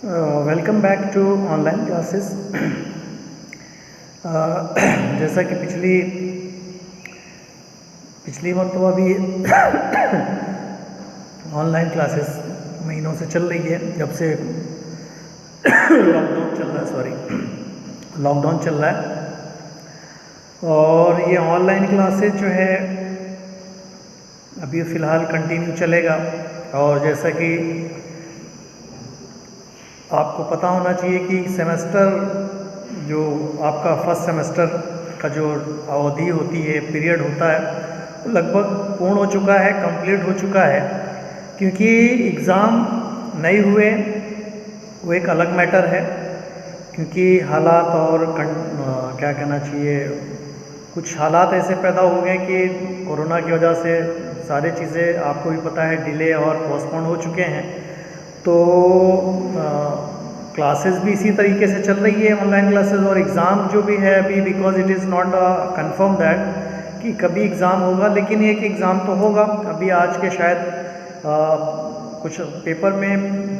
Welcome back to online classes. जैसा कि पिछली मरतबा भी ऑनलाइन क्लासेस महीनों से चल रही है, जब से लॉकडाउन चल रहा है। और ये ऑनलाइन क्लासेस जो है अभी फ़िलहाल कंटिन्यू चलेगा। और जैसा कि आपको पता होना चाहिए कि सेमेस्टर जो आपका फर्स्ट सेमेस्टर का जो अवधि होती है, पीरियड होता है, वो लगभग पूर्ण हो चुका है, कंप्लीट हो चुका है। क्योंकि एग्ज़ाम नहीं हुए वो एक अलग मैटर है, क्योंकि हालात और क्या कहना चाहिए, कुछ हालात ऐसे पैदा हो गए कि कोरोना की वजह से सारी चीज़ें आपको भी पता है डिले और पोस्टपोन हो चुके हैं। तो क्लासेस भी इसी तरीके से चल रही है, ऑनलाइन क्लासेस। और एग्ज़ाम जो भी है अभी, because it is not confirm that कि कभी एग्ज़ाम होगा, लेकिन ये कि एग्ज़ाम तो होगा। अभी आज के शायद कुछ पेपर में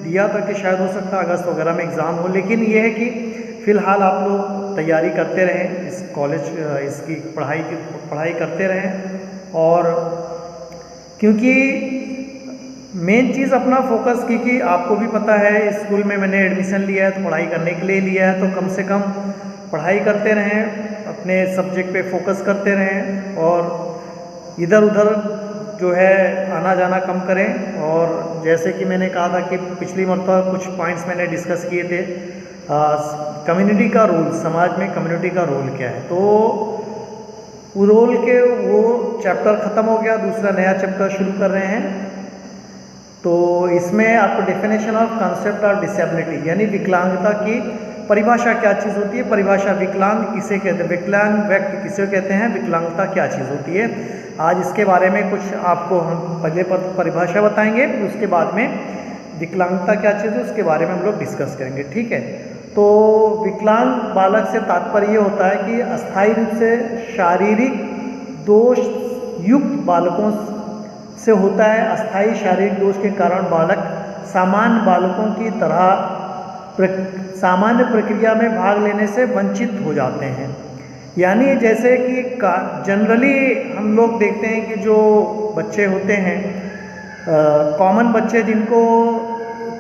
दिया था कि शायद हो सकता है अगस्त वगैरह में एग्ज़ाम हो। लेकिन ये है कि फ़िलहाल आप लोग तैयारी करते रहें, इस कॉलेज इसकी पढ़ाई करते रहें। और क्योंकि मेन चीज़ अपना फोकस, क्योंकि आपको भी पता है स्कूल में मैंने एडमिशन लिया है तो पढ़ाई करने के लिए लिया है, तो कम से कम पढ़ाई करते रहें, अपने सब्जेक्ट पे फोकस करते रहें और इधर उधर जो है आना जाना कम करें। और जैसे कि मैंने कहा था कि पिछली मरतबा कुछ पॉइंट्स मैंने डिस्कस किए थे, कम्युनिटी का रोल, समाज में कम्युनिटी का रोल क्या है। तो वो रोल के वो चैप्टर ख़त्म हो गया, दूसरा नया चैप्टर शुरू कर रहे हैं। तो इसमें आपको definition of concept of disability, यानी विकलांगता की परिभाषा क्या चीज़ होती है, परिभाषा विकलांग किसे कहते हैं, विकलांग व्यक्ति किसे कहते हैं, विकलांगता क्या चीज़ होती है। आज इसके बारे में कुछ आपको हम पहले परिभाषा बताएंगे, उसके बाद में विकलांगता क्या चीज़ है उसके बारे में हम लोग डिस्कस करेंगे, ठीक है। तो विकलांग बालक से तात्पर्य होता है कि अस्थायी रूप से शारीरिक दोष युक्त बालकों से होता है। अस्थायी शारीरिक दोष के कारण बालक सामान्य बालकों की तरह सामान्य प्रक्रिया में भाग लेने से वंचित हो जाते हैं। यानी जैसे कि जनरली हम लोग देखते हैं कि जो बच्चे होते हैं, कॉमन बच्चे जिनको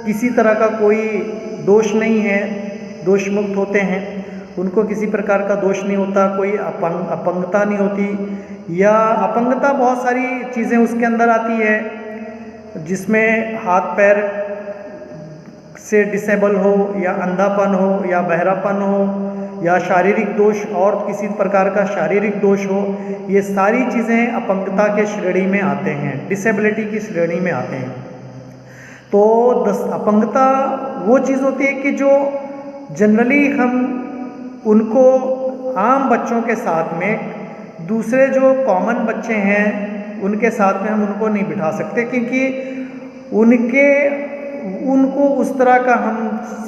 किसी तरह का कोई दोष नहीं है, दोष मुक्त होते हैं, उनको किसी प्रकार का दोष नहीं होता, कोई अपंगता नहीं होती, या अपंगता बहुत सारी चीज़ें उसके अंदर आती है, जिसमें हाथ पैर से डिसेबल हो, या अंधापन हो, या बहरापन हो, या शारीरिक दोष और किसी प्रकार का शारीरिक दोष हो। ये सारी चीज़ें अपंगता के श्रेणी में आते हैं, डिसेबिलिटी की श्रेणी में आते हैं। तो अपंगता वो चीज़ होती है कि जो जनरली हम उनको आम बच्चों के साथ में, दूसरे जो कॉमन बच्चे हैं उनके साथ में हम उनको नहीं बिठा सकते, क्योंकि उनको उस तरह का हम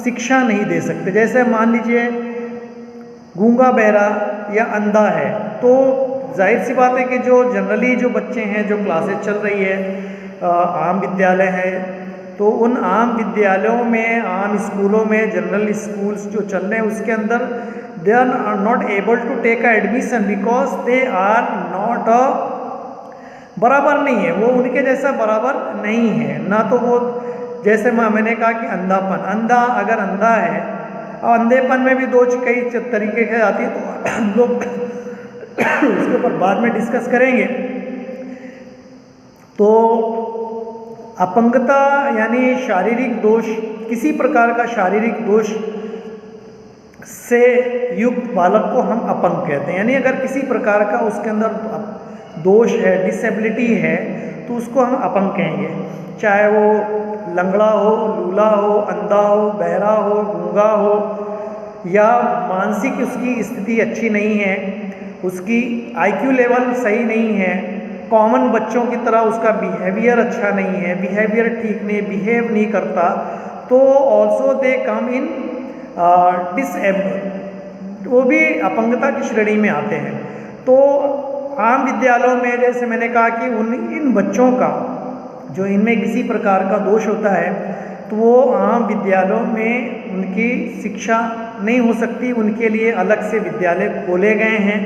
शिक्षा नहीं दे सकते। जैसे मान लीजिए गूंगा बहरा या अंधा है, तो जाहिर सी बात है कि जो जनरली जो बच्चे हैं, जो क्लासेस चल रही है, आम विद्यालय है, तो उन आम विद्यालयों में, आम स्कूलों में, जनरल स्कूल्स जो चल रहे हैं उसके अंदर they are not able to take a admission, because they are not बराबर नहीं है, वो उनके जैसा बराबर नहीं है ना। तो वो जैसे मैंने कहा कि अंधापन, अंधा अगर अंधा है, और अंधेपन में भी कई तरीके की आती है, तो हम लोग उसके ऊपर बाद में डिस्कस करेंगे। तो अपंगता यानी शारीरिक दोष, किसी प्रकार का शारीरिक दोष से युक्त बालक को हम अपंग कहते हैं। यानी अगर किसी प्रकार का उसके अंदर दोष है, डिसेबिलिटी है, तो उसको हम अपंग कहेंगे। चाहे वो लंगड़ा हो, लूला हो, अंधा हो, बहरा हो, गूंगा हो, या मानसिक उसकी स्थिति अच्छी नहीं है, उसकी IQ लेवल सही नहीं है, कॉमन बच्चों की तरह उसका बिहेवियर अच्छा नहीं है, बिहेवियर ठीक नहीं, बिहेव नहीं करता, तो also they come in disable, वो भी अपंगता की श्रेणी में आते हैं। तो आम विद्यालयों में जैसे मैंने कहा कि इन बच्चों का जो इनमें किसी प्रकार का दोष होता है, तो वो आम विद्यालयों में उनकी शिक्षा नहीं हो सकती। उनके लिए अलग से विद्यालय खोले गए हैं,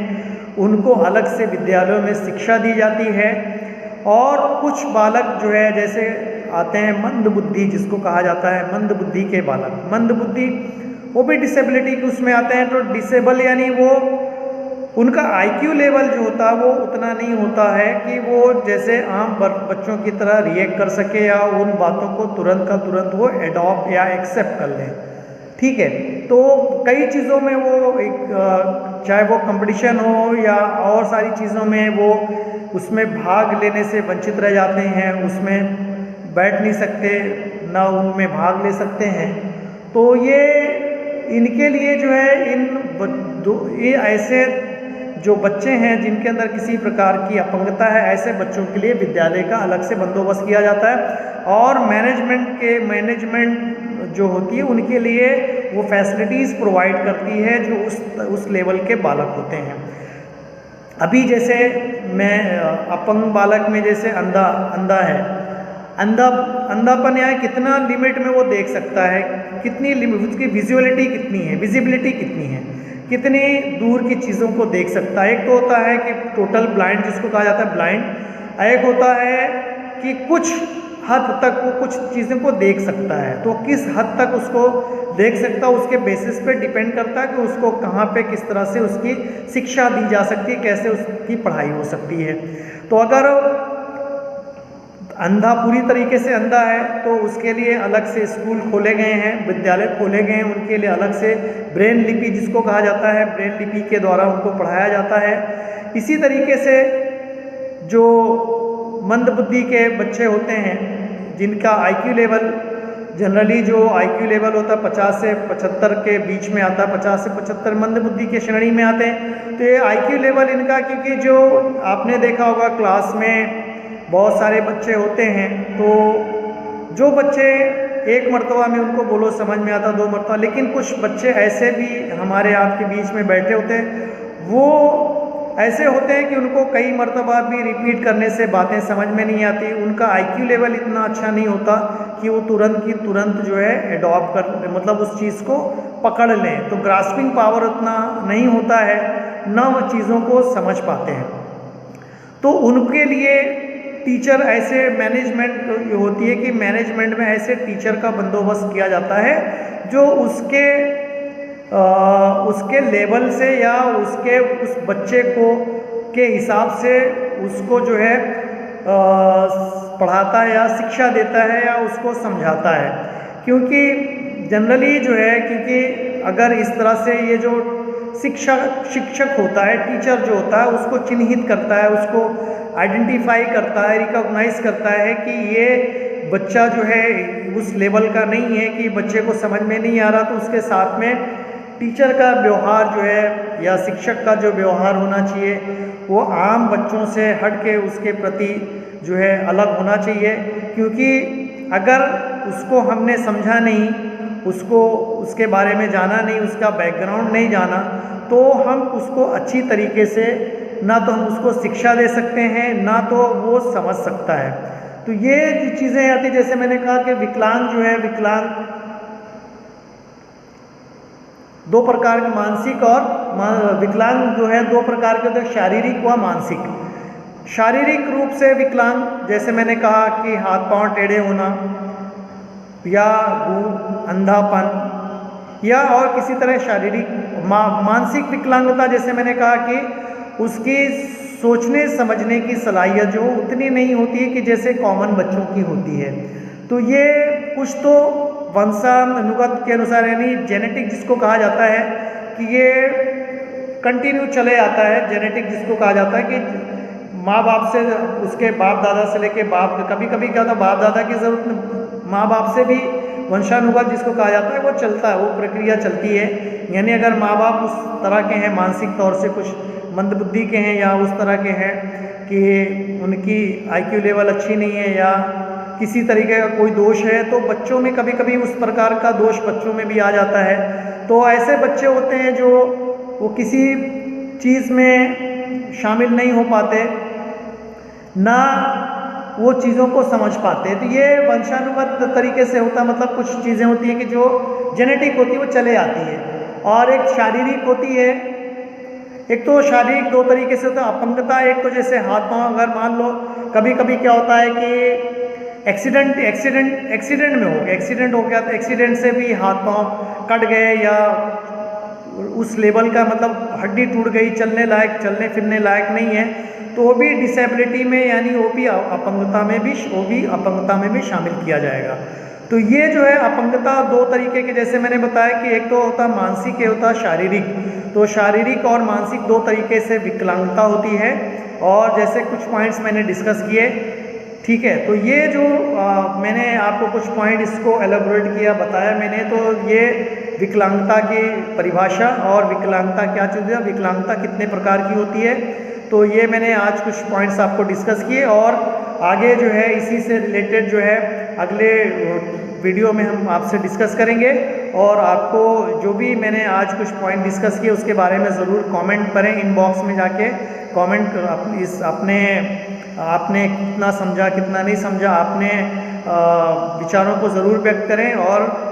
उनको अलग से विद्यालयों में शिक्षा दी जाती है। और कुछ बालक जो है जैसे आते हैं मंद बुद्धि, जिसको कहा जाता है मंद बुद्धि के बालक, मंद बुद्धि वो भी डिसेबिलिटी के उसमें आते हैं। तो डिसेबल यानी वो उनका आईक्यू लेवल जो होता है वो उतना नहीं होता है कि वो जैसे आम बच्चों की तरह रिएक्ट कर सके या उन बातों को तुरंत का तुरंत वो एडॉप्ट या एक्सेप्ट कर लें। ठीक है, तो कई चीज़ों में वो एक चाहे वो कंपटीशन हो या और सारी चीज़ों में वो उसमें भाग लेने से वंचित रह जाते हैं, उसमें बैठ नहीं सकते, ना उनमें भाग ले सकते हैं। तो ये इनके लिए जो है ये ऐसे जो बच्चे हैं जिनके अंदर किसी प्रकार की अपंगता है, ऐसे बच्चों के लिए विद्यालय का अलग से बंदोबस्त किया जाता है। और मैनेजमेंट जो होती है उनके लिए वो फैसिलिटीज़ प्रोवाइड करती है जो उस लेवल के बालक होते हैं। अभी जैसे मैं अपंग बालक में जैसे अंधा है, अंधापन या कितना लिमिट में वो देख सकता है, कितनी लिमिट, उसकी विजुअलिटी कितनी है, विजिबिलिटी कितनी है, कितनी दूर की चीज़ों को देख सकता है। एक तो होता है कि टोटल ब्लाइंड जिसको कहा जाता है ब्लाइंड, एक होता है कि कुछ हद तक वो कुछ चीज़ों को देख सकता है। तो किस हद तक उसको देख सकता है उसके बेसिस पे डिपेंड करता है कि उसको कहाँ पे किस तरह से उसकी शिक्षा दी जा सकती है, कैसे उसकी पढ़ाई हो सकती है। तो अगर अंधा पूरी तरीके से अंधा है तो उसके लिए अलग से स्कूल खोले गए हैं, विद्यालय खोले गए हैं, उनके लिए अलग से ब्रेन लिपि जिसको कहा जाता है, ब्रेन लिपि के द्वारा उनको पढ़ाया जाता है। इसी तरीके से जो मंद बुद्धि के बच्चे होते हैं जिनका आईक्यू लेवल जनरली जो आईक्यू लेवल होता है 50 से 75 के बीच में आता है, 50 से 75 मंद बुद्धि के श्रेणी में आते हैं। तो ये आईक्यू लेवल इनका, क्योंकि जो आपने देखा होगा क्लास में बहुत सारे बच्चे होते हैं, तो जो बच्चे एक मरतबा में उनको बोलो समझ में आता, 2 मरतबा, लेकिन कुछ बच्चे ऐसे भी हमारे आपके बीच में बैठे होते हैं, वो ऐसे होते हैं कि उनको कई मरतबा भी रिपीट करने से बातें समझ में नहीं आती। उनका आईक्यू लेवल इतना अच्छा नहीं होता कि वो तुरंत की तुरंत जो है एडॉप्ट कर, मतलब उस चीज़ को पकड़ लें। तो ग्रास्पिंग पावर उतना नहीं होता है, ना वो चीज़ों को समझ पाते हैं। तो उनके लिए टीचर ऐसे मैनेजमेंट होती है कि मैनेजमेंट में ऐसे टीचर का बंदोबस्त किया जाता है जो उसके लेवल से या उस बच्चे को के हिसाब से उसको जो है पढ़ाता है या शिक्षा देता है या उसको समझाता है। क्योंकि जनरली जो है, क्योंकि अगर इस तरह से ये जो शिक्षक होता है, टीचर जो होता है, उसको चिन्हित करता है, उसको आइडेंटिफाई करता है, रिकॉग्नाइज करता है कि ये बच्चा जो है उस लेवल का नहीं है कि बच्चे को समझ में नहीं आ रहा, तो उसके साथ में टीचर का व्यवहार जो है या शिक्षक का जो व्यवहार होना चाहिए वो आम बच्चों से हट के उसके प्रति जो है अलग होना चाहिए। क्योंकि अगर उसको हमने समझा नहीं, उसको उसके बारे में जाना नहीं, उसका बैकग्राउंड नहीं जाना, तो हम उसको अच्छी तरीके से ना तो हम उसको शिक्षा दे सकते हैं, ना तो वो समझ सकता है। तो ये जो चीज़ें आती, जैसे मैंने कहा कि विकलांग जो है, विकलांग 2 प्रकार के, मानसिक और विकलांग जो है 2 प्रकार के होते हैं, शारीरिक व मानसिक। शारीरिक रूप से विकलांग जैसे मैंने कहा कि हाथ पांव टेढ़े होना या अंधापन या और किसी तरह शारीरिक। मानसिक विकलांगता जैसे मैंने कहा कि उसकी सोचने समझने की सलाहियत जो उतनी नहीं होती है कि जैसे कॉमन बच्चों की होती है। तो ये कुछ तो वंशानुगत के अनुसार, यानी जेनेटिक जिसको कहा जाता है कि ये कंटिन्यू चले आता है, जेनेटिक जिसको कहा जाता है कि माँ बाप से, उसके बाप दादा से लेके कभी कभी क्या होता है बाप दादा की ज़रूरत माँ बाप से भी वंशानुगत जिसको कहा जाता है वो चलता है, वो प्रक्रिया चलती है। यानी अगर माँ बाप उस तरह के हैं, मानसिक तौर से कुछ मंद बुद्धि के हैं या उस तरह के हैं कि उनकी आईक्यू लेवल अच्छी नहीं है या किसी तरीके का कोई दोष है, तो बच्चों में कभी कभी उस प्रकार का दोष बच्चों में भी आ जाता है। तो ऐसे बच्चे होते हैं जो वो किसी चीज़ में शामिल नहीं हो पाते, ना वो चीज़ों को समझ पाते हैं। तो ये वंशानुगत तरीके से होता है, मतलब कुछ चीज़ें होती हैं कि जो जेनेटिक होती है वो चले आती है, और एक शारीरिक होती है। एक तो शारीरिक दो तरीके से होता है अपंगता, एक तो जैसे हाथ पांव, अगर मान लो कभी कभी क्या होता है कि एक्सीडेंट में हो गया, एक्सीडेंट हो गया तो एक्सीडेंट से भी हाथ पांव कट गए, या उस लेवल का मतलब हड्डी टूट गई, चलने फिरने लायक नहीं है, तो वो भी डिसेबिलिटी में, यानी वो भी अपंगता में भी शामिल किया जाएगा। तो ये जो है अपंगता दो तरीके के, जैसे मैंने बताया कि एक तो होता मानसिक, एक होता शारीरिक। तो शारीरिक और मानसिक दो तरीके से विकलांगता होती है, और जैसे कुछ पॉइंट्स मैंने डिस्कस किए, ठीक है। तो ये जो मैंने आपको कुछ पॉइंट इसको एलेबोरेट किया, बताया मैंने, तो ये विकलांगता की परिभाषा और विकलांगता क्या चीज़ है, विकलांगता कितने प्रकार की होती है, तो ये मैंने आज कुछ पॉइंट्स आपको डिस्कस किए। और आगे जो है इसी से रिलेटेड जो है अगले वीडियो में हम आपसे डिस्कस करेंगे, और आपको जो भी मैंने आज कुछ पॉइंट डिस्कस किए उसके बारे में ज़रूर कमेंट करें, इनबॉक्स में जाके कमेंट आपने कितना समझा कितना नहीं समझा, आपने विचारों को ज़रूर व्यक्त करें, और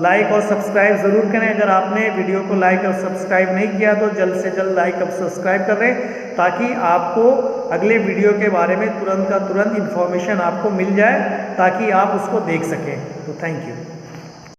लाइक और सब्सक्राइब ज़रूर करें। अगर आपने वीडियो को लाइक और सब्सक्राइब नहीं किया तो जल्द से जल्द लाइक और सब्सक्राइब कर लें, ताकि आपको अगले वीडियो के बारे में तुरंत का तुरंत इन्फॉर्मेशन आपको मिल जाए, ताकि आप उसको देख सकें। तो थैंक यू।